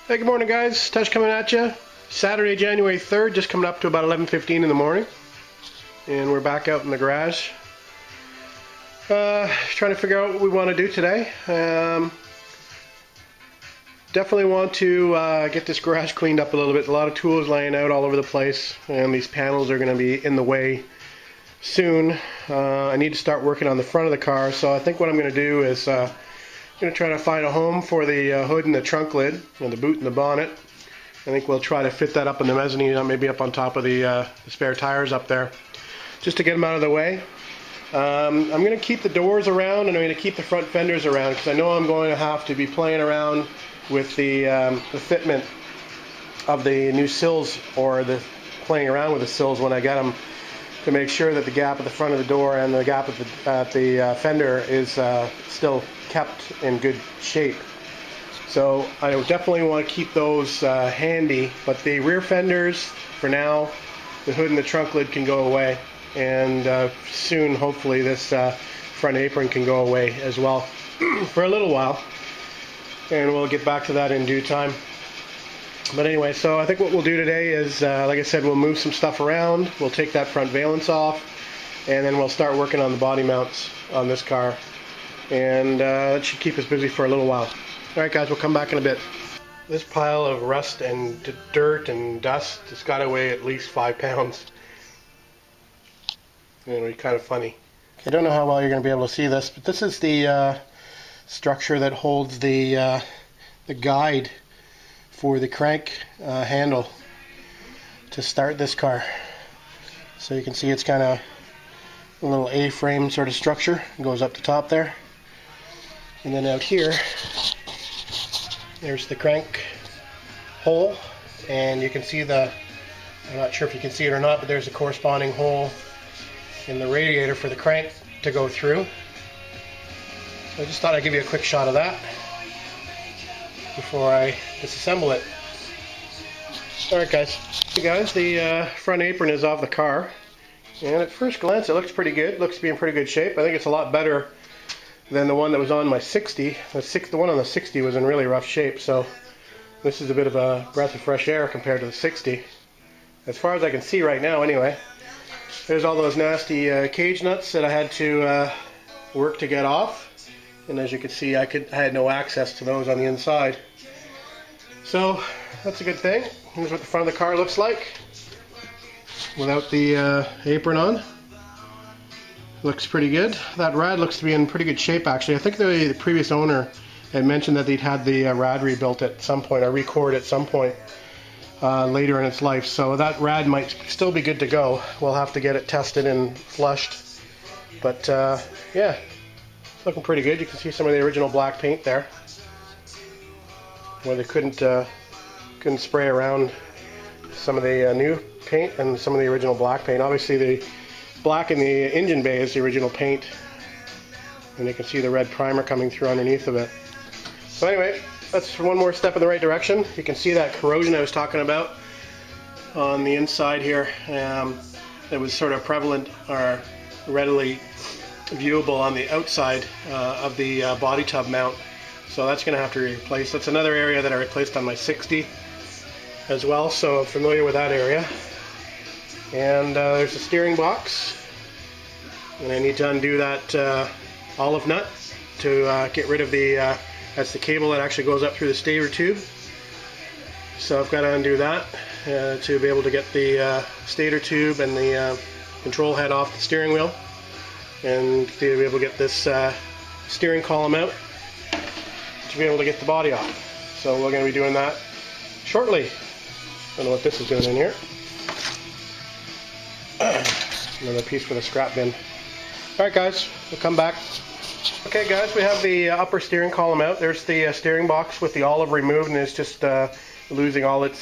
Hey, good morning guys. Tush coming at you. Saturday, January 3rd, just coming up to about 11:15 in the morning. And we're back out in the garage. Trying to figure out what we want to do today. Definitely want to get this garage cleaned up a little bit. A lot of tools laying out all over the place, and these panels are going to be in the way soon. I need to start working on the front of the car, so I think what I'm going to do is I'm going to try to find a home for the hood and the trunk lid, and the boot and the bonnet. I think we'll try to fit that up in the mezzanine, maybe up on top of the spare tires up there, just to get them out of the way. I'm going to keep the doors around, and I'm going to keep the front fenders around, because I know I'm going to have to be playing around with the fitment of the new sills, or the playing around with the sills when I get them, to make sure that the gap at the front of the door and the gap at the fender is still kept in good shape. So I definitely want to keep those handy, but the rear fenders, for now, the hood and the trunk lid can go away, and soon hopefully this front apron can go away as well for a little while, and we'll get back to that in due time. But anyway, so I think what we'll do today is, like I said, we'll move some stuff around, we'll take that front valance off, and then we'll start working on the body mounts on this car. And that should keep us busy for a little while. Alright guys, we'll come back in a bit. This pile of rust and dirt and dust has got to weigh at least 5 pounds. It'll be kind of funny. I don't know how well you're going to be able to see this, but this is the structure that holds the guide for the crank handle to start this car. So you can see it's kind of a little A-frame sort of structure. It goes up the top there. And then out here, there's the crank hole. And you can see I'm not sure if you can see it or not, but there's a corresponding hole in the radiator for the crank to go through. So I just thought I'd give you a quick shot of that before I disassemble it. Alright guys. Hey guys, the front apron is off the car, and at first glance it looks pretty good. Looks to be in pretty good shape. I think it's a lot better than the one that was on my 60. The one on the 60 was in really rough shape, so this is a bit of a breath of fresh air compared to the 60. As far as I can see right now anyway. There's all those nasty cage nuts that I had to work to get off. And as you can see, I had no access to those on the inside. So that's a good thing. Here's what the front of the car looks like without the apron on. Looks pretty good. That rad looks to be in pretty good shape actually. I think the previous owner had mentioned that they'd had the rad rebuilt at some point, or recored at some point later in its life. So that rad might still be good to go. We'll have to get it tested and flushed. But yeah. Looking pretty good. You can see some of the original black paint there, where they couldn't spray around some of the new paint and some of the original black paint. Obviously the black in the engine bay is the original paint, and you can see the red primer coming through underneath of it. So anyway, that's one more step in the right direction. You can see that corrosion I was talking about on the inside here. It was sort of prevalent or readily viewable on the outside of the body tub mount, so that's going to have to be replaced. That's another area that I replaced on my 60 as well, so I'm familiar with that area. And there's the steering box, and I need to undo that olive nut to get rid of that's the cable that actually goes up through the stator tube. So I've got to undo that to be able to get the stator tube and the control head off the steering wheel, and to be able to get this steering column out to be able to get the body off. So we're going to be doing that shortly. I don't know what this is doing in here. Another piece for the scrap bin. Alright guys, we'll come back. Okay guys, we have the upper steering column out. There's the steering box with the olive removed, and it's just losing all its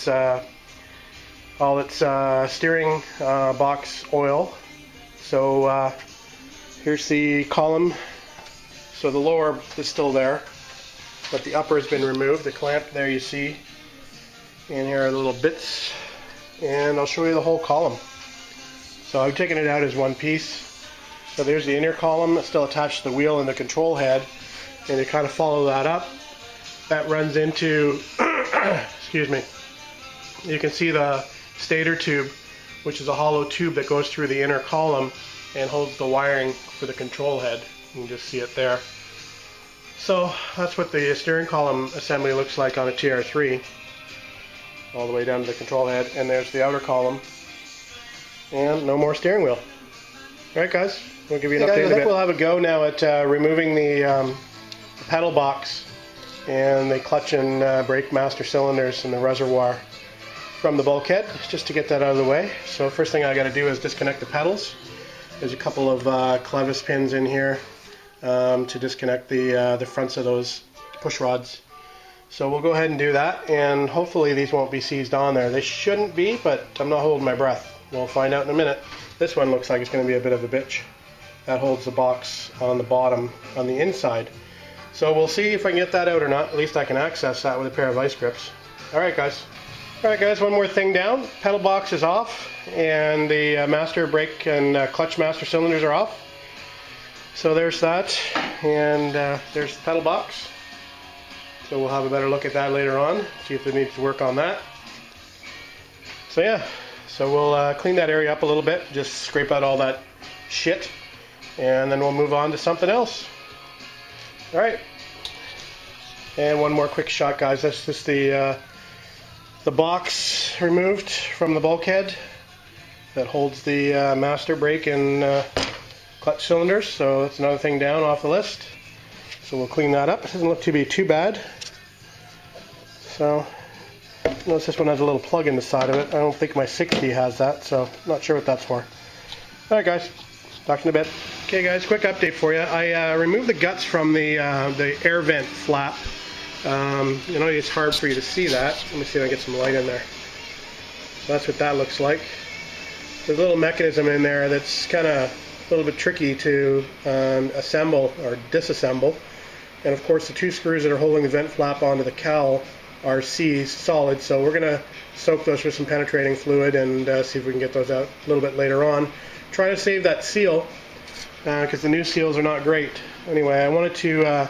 steering box oil. So here's the column. So the lower is still there, but the upper has been removed. The clamp there you see, and here are the little bits, and I'll show you the whole column. So I've taken it out as one piece. So there's the inner column that's still attached to the wheel and the control head, and you kind of follow that up. That runs into excuse me, you can see the stator tube, which is a hollow tube that goes through the inner column and holds the wiring for the control head. You can just see it there. So that's what the steering column assembly looks like on a TR3, all the way down to the control head, and there's the outer column, and no more steering wheel. Alright guys, we'll give you an update. I think we'll have a go now at removing the pedal box and the clutch and brake master cylinders and the reservoir from the bulkhead, just to get that out of the way. So first thing I got to do is disconnect the pedals. There's a couple of clevis pins in here to disconnect the fronts of those push rods. So we'll go ahead and do that, and hopefully these won't be seized on there. They shouldn't be, but I'm not holding my breath. We'll find out in a minute. This one looks like it's going to be a bit of a bitch. That holds the box on the bottom, on the inside. So we'll see if I can get that out or not. At least I can access that with a pair of vice grips. Alright guys. Alright guys, one more thing down. Pedal box is off, and the master brake and clutch master cylinders are off. So there's that, and there's the pedal box. So we'll have a better look at that later on, see if it needs to work on that. So yeah, so we'll clean that area up a little bit, just scrape out all that shit, and then we'll move on to something else. Alright, and one more quick shot guys. That's just the box removed from the bulkhead that holds the master brake and clutch cylinders. So that's another thing down off the list. So we'll clean that up. It doesn't look to be too bad. So notice this one has a little plug in the side of it. I don't think my 60 has that, so not sure what that's for. Alright guys, talk to you in a bit. Okay guys, quick update for you. I removed the guts from the air vent flap. You know, it's hard for you to see that. Let me see if I can get some light in there. So that's what that looks like. There's a little mechanism in there that's kind of a little bit tricky to assemble or disassemble. And of course the two screws that are holding the vent flap onto the cowl are seized solid, so we're going to soak those with some penetrating fluid and see if we can get those out a little bit later on. Try to save that seal because the new seals are not great. Anyway, I wanted to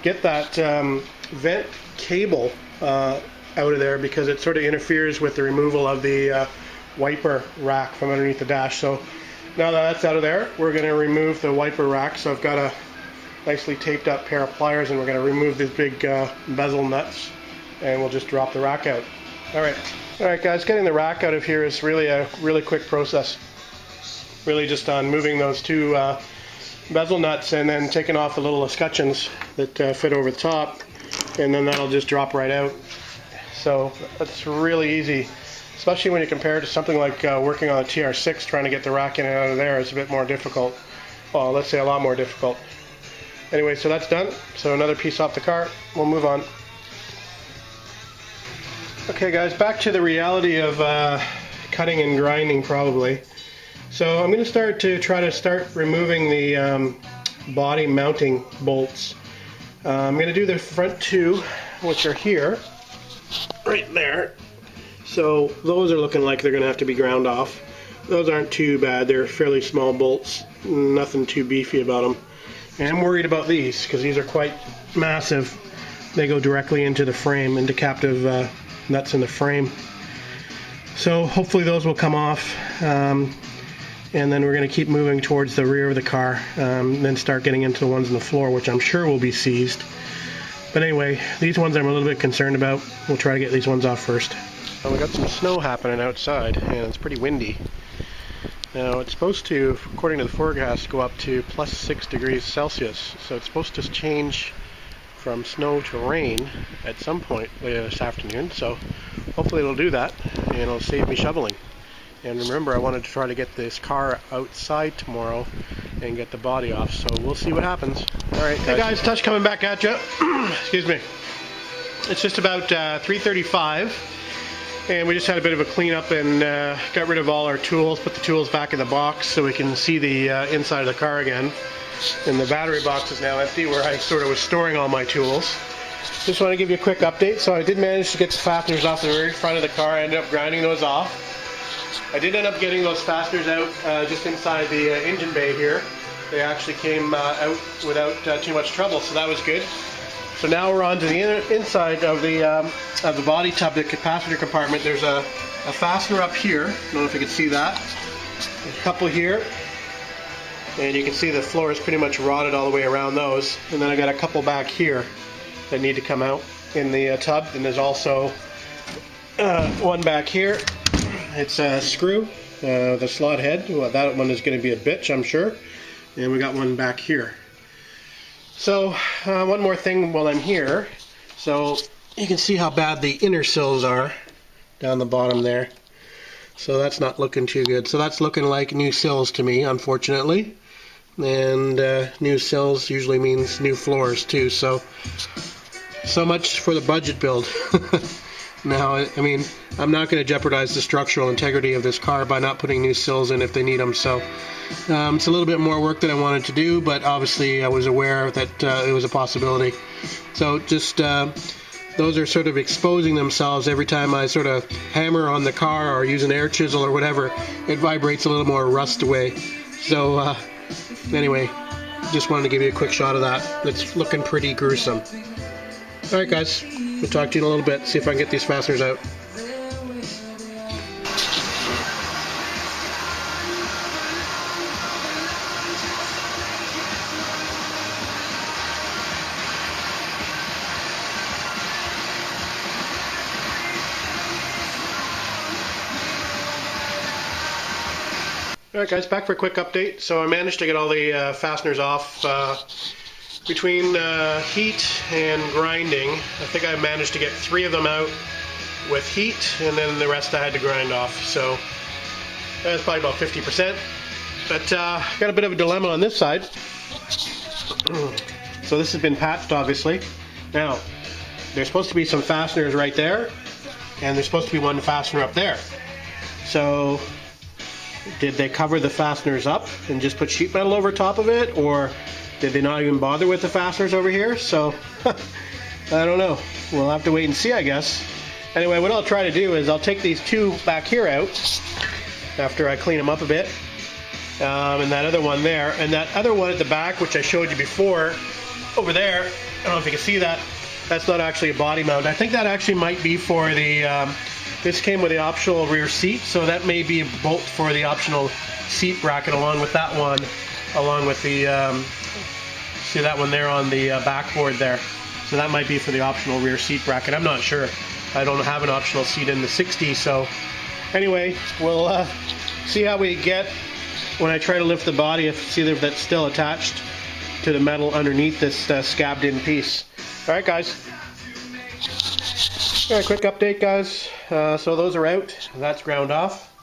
get that vent cable out of there because it sort of interferes with the removal of the wiper rack from underneath the dash. So now that that's out of there, we're going to remove the wiper rack. So I've got a nicely taped up pair of pliers, and we're going to remove these big bezel nuts, and we'll just drop the rack out. Alright guys, getting the rack out of here is really a really quick process. Really just on moving those two bezel nuts and then taking off the little escutcheons that fit over the top, and then that'll just drop right out. So that's really easy, especially when you compare it to something like working on a TR6. Trying to get the rack in and out of there is a bit more difficult. Well, let's say a lot more difficult. Anyway, so that's done. So another piece off the car. We'll move on. Okay guys, back to the reality of cutting and grinding probably. So I'm going to try to start removing the body mounting bolts. I'm going to do the front two, which are here, right there. So those are looking like they're going to have to be ground off. Those aren't too bad. They're fairly small bolts, nothing too beefy about them. And I'm worried about these because these are quite massive. They go directly into the frame, into captive nuts in the frame. So hopefully those will come off. And then we're going to keep moving towards the rear of the car, then start getting into the ones on the floor, which I'm sure will be seized. But anyway, these ones I'm a little bit concerned about. We'll try to get these ones off first. Well, we got some snow happening outside, and it's pretty windy. Now it's supposed to, according to the forecast, go up to +6 degrees Celsius. So it's supposed to change from snow to rain at some point later this afternoon. So hopefully it'll do that, and it'll save me shoveling. And remember, I wanted to try to get this car outside tomorrow and get the body off, so we'll see what happens. Alright guys. Hey guys, Touch coming back at you. Excuse me. It's just about 3:35, and we just had a bit of a cleanup and got rid of all our tools, put the tools back in the box so we can see the inside of the car again. And the battery box is now empty, where I sort of was storing all my tools. Just want to give you a quick update. So I did manage to get the fasteners off the very front of the car. I ended up grinding those off. I did end up getting those fasteners out just inside the engine bay here. They actually came out without too much trouble, so that was good. So now we're on to the inside of the body tub, the passenger compartment. There's a fastener up here. I don't know if you can see that. There's a couple here. And you can see the floor is pretty much rotted all the way around those. And then I got a couple back here that need to come out in the tub. And there's also one back here. It's a screw, the slot head. Well, that one is going to be a bitch, I'm sure. And we got one back here. So one more thing while I'm here. So you can see how bad the inner sills are down the bottom there. So that's not looking too good. So that's looking like new sills to me, unfortunately. And new sills usually means new floors too. So much for the budget build. Now, I mean, I'm not going to jeopardize the structural integrity of this car by not putting new sills in if they need them. So it's a little bit more work than I wanted to do, but obviously I was aware that it was a possibility. So just those are sort of exposing themselves every time I sort of hammer on the car or use an air chisel or whatever. It vibrates a little more rust away. So anyway, just wanted to give you a quick shot of that. It's looking pretty gruesome. Alright guys, we'll talk to you in a little bit, see if I can get these fasteners out. Alright guys, back for a quick update. So I managed to get all the fasteners off. Between heat and grinding, I think I managed to get 3 of them out with heat, and then the rest I had to grind off. So that's probably about 50%. But got a bit of a dilemma on this side. So this has been patched, obviously. Now, there's supposed to be some fasteners right there, and there's supposed to be one fastener up there. So did they cover the fasteners up and just put sheet metal over top of it, or did they not even bother with the fasteners over here? So, I don't know. We'll have to wait and see, I guess. Anyway, what I'll try to do is I'll take these 2 back here out after I clean them up a bit. And that other one there. And that other one at the back, which I showed you before, over there, I don't know if you can see that. That's not actually a body mount. I think that actually might be for the, this came with the optional rear seat, so that may be a bolt for the optional seat bracket along with that one, along with the, see that one there on the backboard there. So that might be for the optional rear seat bracket. I'm not sure. I don't have an optional seat in the 60, so anyway, we'll see how we get when I try to lift the body, see if that's still attached to the metal underneath this scabbed in piece. Alright guys. Alright, quick update guys. So those are out. That's ground off.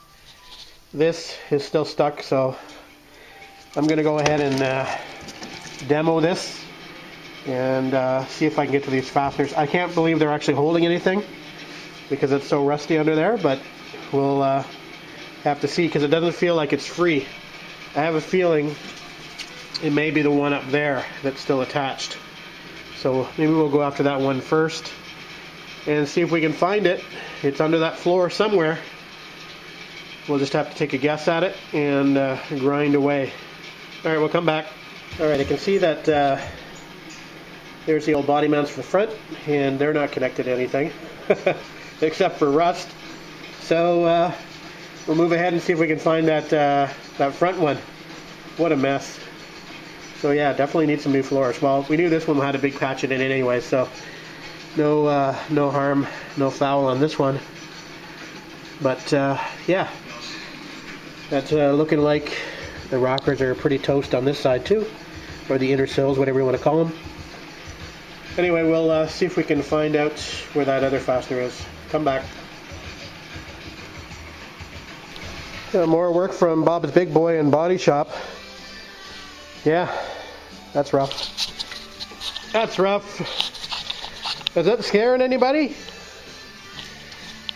This is still stuck, so I'm going to go ahead and demo this and see if I can get to these fasteners. I can't believe they're actually holding anything because it's so rusty under there, but we'll have to see because it doesn't feel like it's free. I have a feeling it may be the one up there that's still attached. So maybe we'll go after that one first and see if we can find it. It's under that floor somewhere. We'll just have to take a guess at it and grind away. Alright, we'll come back. Alright, I can see that there's the old body mounts for the front, and they're not connected to anything except for rust. So we'll move ahead and see if we can find that that front one. What a mess. So yeah, definitely need some new floors. Well, we knew this one had a big patch in it anyway, so no harm, no foul on this one. But yeah, that's looking like the rockers are pretty toast on this side too, or the inner sills, whatever you want to call them. Anyway, we'll see if we can find out where that other fastener is. Come back. More work from Bob's Big Boy and Body Shop. Yeah, that's rough. That's rough. Is that scaring anybody?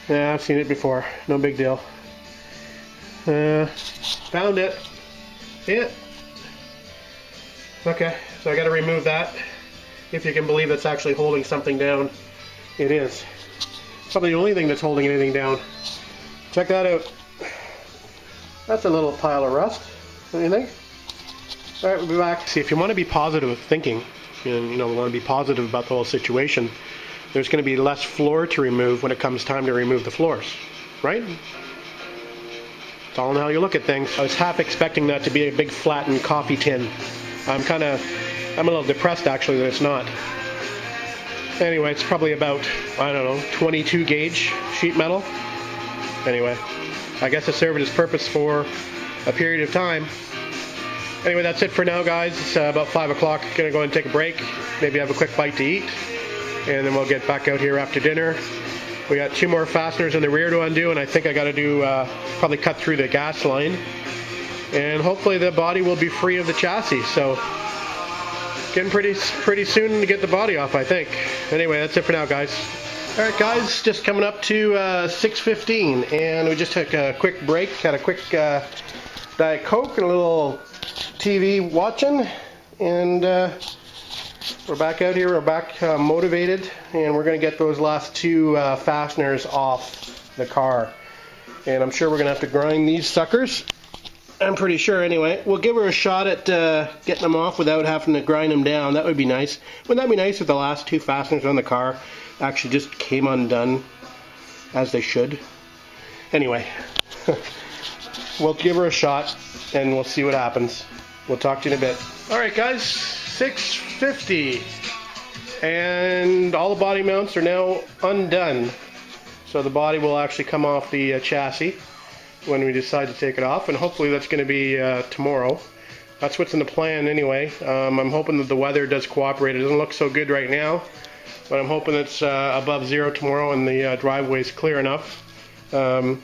Yeah, I've seen it before. No big deal. Found it. See it? Okay, so I got to remove that. If you can believe it's actually holding something down. It is. Probably the only thing that's holding anything down. Check that out. That's a little pile of rust. What do you think? Alright, we'll be back. See, if you want to be positive thinking, And, you know, we want to be positive about the whole situation. There's going to be less floor to remove when it comes time to remove the floors, right? It's all in how you look at things. I was half expecting that to be a big flattened coffee tin. I'm a little depressed actually that it's not. Anyway, it's probably about, I don't know, 22 gauge sheet metal. Anyway, I guess it served its purpose for a period of time. Anyway, that's it for now, guys. It's about 5 o'clock. Gonna go and take a break, maybe have a quick bite to eat, and then we'll get back out here after dinner. We got 2 more fasteners in the rear to undo, and I think I gotta do, probably cut through the gas line. And hopefully the body will be free of the chassis. So, getting pretty soon to get the body off, I think. Anyway, that's it for now, guys. Alright guys, just coming up to 6:15, and we just took a quick break, had a quick Diet Coke and a little TV watching, and we're back out here, we're back motivated, and we're going to get those last 2 fasteners off the car. And I'm sure we're going to have to grind these suckers. I'm pretty sure anyway. We'll give her a shot at getting them off without having to grind them down. That would be nice. Wouldn't that be nice if the last 2 fasteners on the car actually just came undone as they should? Anyway, we'll give her a shot and we'll see what happens. We'll talk to you in a bit. Alright guys, 6:50, and all the body mounts are now undone. So the body will actually come off the chassis when we decide to take it off, and hopefully that's going to be tomorrow. That's what's in the plan anyway. I'm hoping that the weather does cooperate. It doesn't look so good right now, but I'm hoping it's above 0 tomorrow and the driveway is clear enough to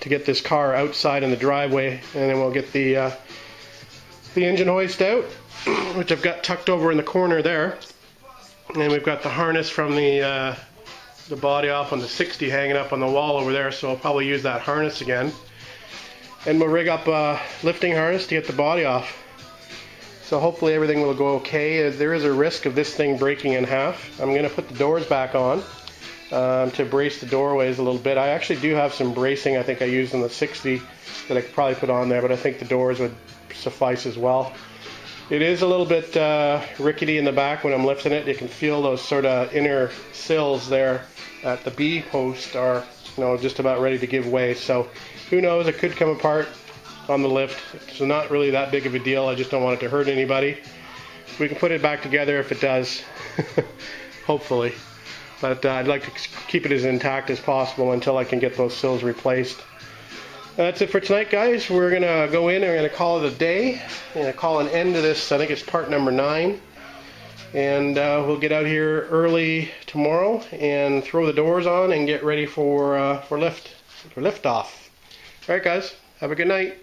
get this car outside in the driveway, and then we'll get the engine hoist out, which I've got tucked over in the corner there. And we've got the harness from the body off on the 60 hanging up on the wall over there, so I'll probably use that harness again. And we'll rig up a lifting harness to get the body off. So hopefully everything will go okay. There is a risk of this thing breaking in half. I'm going to put the doors back on to brace the doorways a little bit. I actually do have some bracing I think I used on the 60 that I could probably put on there, but I think the doors would suffice as well. It is a little bit rickety in the back when I'm lifting it. You can feel those sort of inner sills there at the B post are, you know, just about ready to give way. So who knows, it could come apart on the lift. It's not really that big of a deal. I just don't want it to hurt anybody. We can put it back together if it does, hopefully. But I'd like to keep it as intact as possible until I can get those sills replaced. That's it for tonight, guys. We're going to go in and we're going to call it a day. We're going to call an end to this. I think it's part number 9. And we'll get out here early tomorrow and throw the doors on and get ready for lift off. All right, guys. Have a good night.